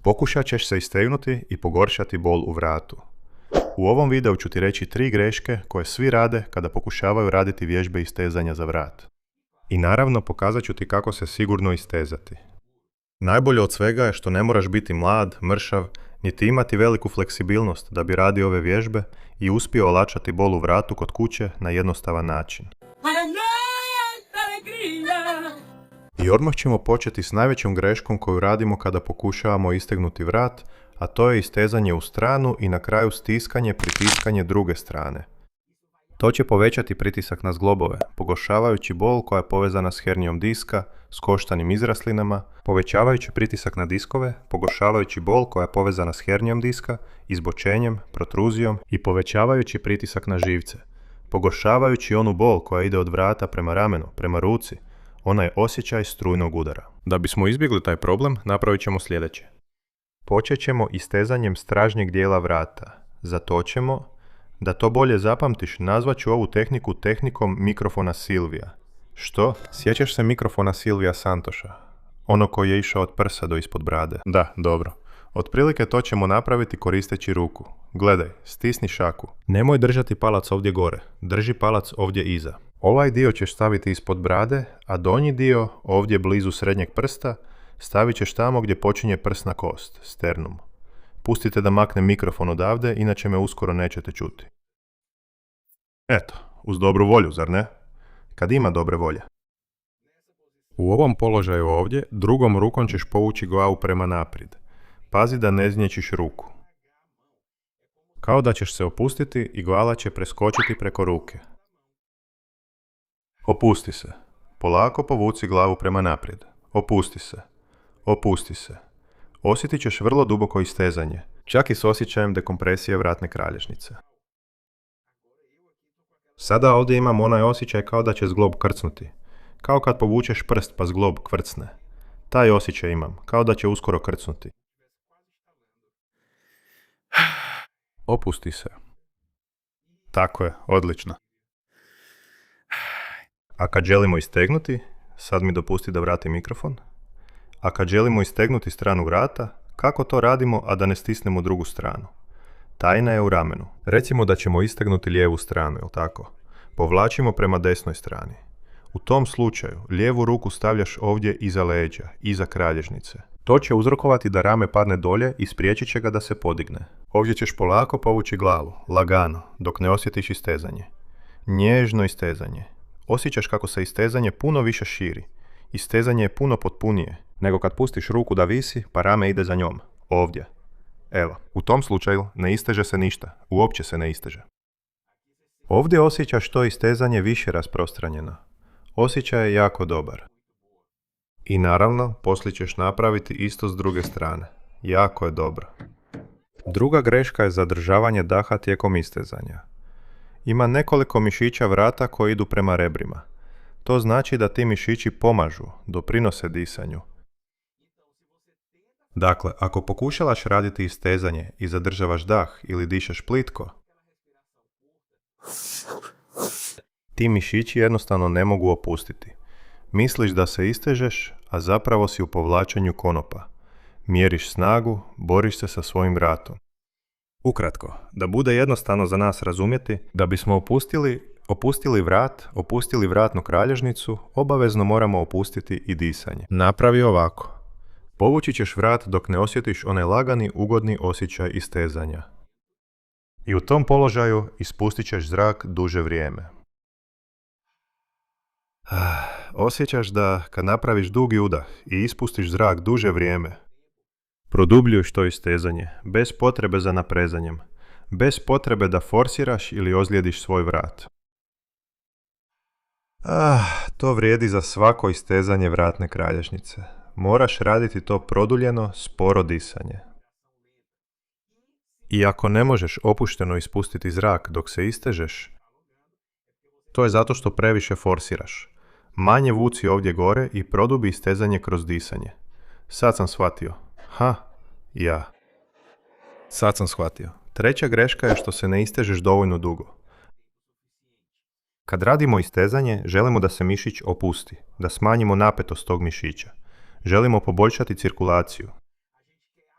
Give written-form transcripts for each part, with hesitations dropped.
Pokušat ćeš se istegnuti i pogoršati bol u vratu. U ovom videu ću ti reći 3 greške koje svi rade kada pokušavaju raditi vježbe istezanja za vrat. I naravno pokazat ću ti kako se sigurno istezati. Najbolje od svega je što ne moraš biti mlad, mršav, niti imati veliku fleksibilnost da bi radio ove vježbe i uspio olakšati bol u vratu kod kuće na jednostavan način. I odmah ćemo početi s najvećom greškom koju radimo kada pokušavamo istegnuti vrat, a to je istezanje u stranu i na kraju stiskanje, pritiskanje druge strane. To će povećati pritisak na zglobove, pogoršavajući bol koja je povezana s hernijom diska, s koštanim izraslinama, povećavajući pritisak na diskove, pogoršavajući bol koja je povezana s hernijom diska, izbočenjem, protruzijom i povećavajući pritisak na živce, pogoršavajući onu bol koja ide od vrata prema ramenu, prema ruci, onaj osjećaj strujnog udara. Da bismo izbjegli taj problem, napravit ćemo sljedeće. Počet ćemo istezanjem stražnjeg dijela vrata. Za to ćemo, da to bolje zapamtiš, nazvat ću ovu tehniku tehnikom mikrofona Silvija. Što? Sjećaš se mikrofona Silvija Santoša? Ono koji je išao od prsa do ispod brade. Da, dobro. Otprilike to ćemo napraviti koristeći ruku. Gledaj, stisni šaku. Nemoj držati palac ovdje gore, drži palac ovdje iza. Ovaj dio ćeš staviti ispod brade, a donji dio, ovdje blizu srednjeg prsta, stavit ćeš tamo gdje počinje prsna kost, sternum. Pustite da makne mikrofon odavde, inače me uskoro nećete čuti. Eto, uz dobru volju, zar ne? Kad ima dobre volje. U ovom položaju ovdje, drugom rukom ćeš povući glavu prema naprijed. Pazi da ne znječiš ruku. Kao da ćeš se opustiti i glava će preskočiti preko ruke. Opusti se. Polako povuci glavu prema naprijed. Opusti se. Opusti se. Osjetit ćeš vrlo duboko istezanje, čak i s osjećajem dekompresije vratne kralježnice. Sada ovdje imam onaj osjećaj kao da će zglob krcnuti. Kao kad povučeš prst pa zglob kvrcne. Taj osjećaj imam, kao da će uskoro krcnuti. Opusti se. Tako je, odlično. A kad želimo istegnuti, sad mi dopusti da vratim mikrofon. A kad želimo istegnuti stranu vrata, kako to radimo, a da ne stisnemo drugu stranu? Tajna je u ramenu. Recimo da ćemo istegnuti lijevu stranu, jel tako? Povlačimo prema desnoj strani. U tom slučaju, lijevu ruku stavljaš ovdje iza leđa, iza kralježnice. To će uzrokovati da rame padne dolje i spriječit će ga da se podigne. Ovdje ćeš polako povući glavu, lagano, dok ne osjetiš istezanje. Nježno istezanje. Osjećaš kako se istezanje puno više širi. Istezanje je puno potpunije, nego kad pustiš ruku da visi, pa rame ide za njom. Ovdje. Evo, u tom slučaju ne isteže se ništa. Uopće se ne isteže. Ovdje osjećaš to istezanje više rasprostranjeno. Osjećaj je jako dobar. I naravno, poslije ćeš napraviti isto s druge strane. Jako je dobro. Druga greška je zadržavanje daha tijekom istezanja. Ima nekoliko mišića vrata koji idu prema rebrima. To znači da ti mišići pomažu, doprinose disanju. Dakle, ako pokušavaš raditi istezanje i zadržavaš dah ili dišeš plitko, ti mišići jednostavno ne mogu opustiti. Misliš da se istežeš, a zapravo si u povlačenju konopa. Mjeriš snagu, boriš se sa svojim vratom. Ukratko, da bude jednostavno za nas razumjeti, da bismo opustili vrat, opustili vratnu kralježnicu, obavezno moramo opustiti i disanje. Napravi ovako. Povući ćeš vrat dok ne osjetiš onaj lagani, ugodni osjećaj istezanja. I u tom položaju ispustit ćeš zrak duže vrijeme. Osjećaš da kad napraviš dugi udah i ispustiš zrak duže vrijeme, produbljuješ to istezanje, bez potrebe za naprezanjem, bez potrebe da forsiraš ili ozlijediš svoj vrat. To vrijedi za svako istezanje vratne kralježnice. Moraš raditi to produljeno, sporo disanje. I ako ne možeš opušteno ispustiti zrak dok se istežeš, to je zato što previše forsiraš. Manje vuci ovdje gore i produbi istezanje kroz disanje. Sad sam shvatio. Sad sam shvatio. Treća greška je što se ne istežeš dovoljno dugo. Kad radimo istezanje, želimo da se mišić opusti, da smanjimo napetost tog mišića. Želimo poboljšati cirkulaciju.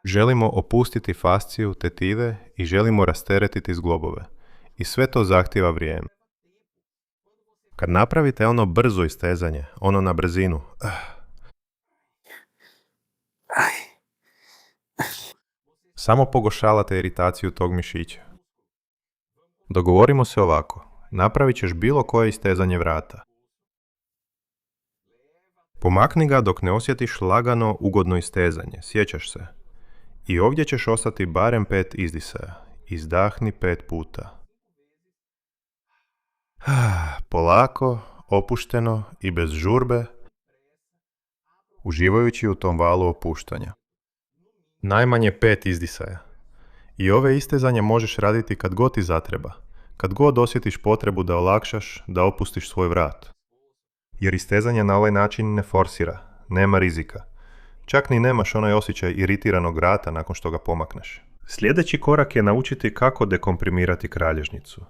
Želimo opustiti fasciju, tetive i želimo rasteretiti zglobove. I sve to zahtijeva vrijeme. Kad napravite ono brzo istezanje, ono na brzinu, samo pogoršavate iritaciju tog mišića. Dogovorimo se ovako. Napravit ćeš bilo koje istezanje vrata. Pomakni ga dok ne osjetiš lagano, ugodno istezanje, sjećaš se. I ovdje ćeš ostati barem 5 izdisaja. Izdahni 5 puta. Polako, opušteno i bez žurbe, uživajući u tom valu opuštanja. Najmanje 5 izdisaja. I ove istezanje možeš raditi kad god ti zatreba. Kad god osjetiš potrebu da olakšaš, da opustiš svoj vrat. Jer istezanje na ovaj način ne forsira, nema rizika. Čak ni nemaš onaj osjećaj iritiranog vrata nakon što ga pomakneš. Sljedeći korak je naučiti kako dekomprimirati kralježnicu.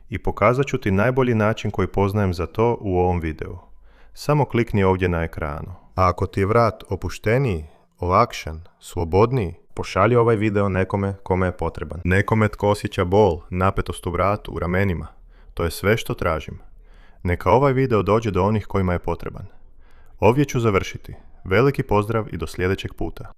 I pokazat ću ti najbolji način koji poznajem za to u ovom videu. Samo klikni ovdje na ekranu. A ako ti je vrat opušteniji, olakšan, slobodniji, pošalji ovaj video nekome kome je potreban. Nekome tko osjeća bol, napetost u vratu, u ramenima. To je sve što tražim. Neka ovaj video dođe do onih kojima je potreban. Ovdje ću završiti. Veliki pozdrav i do sljedećeg puta.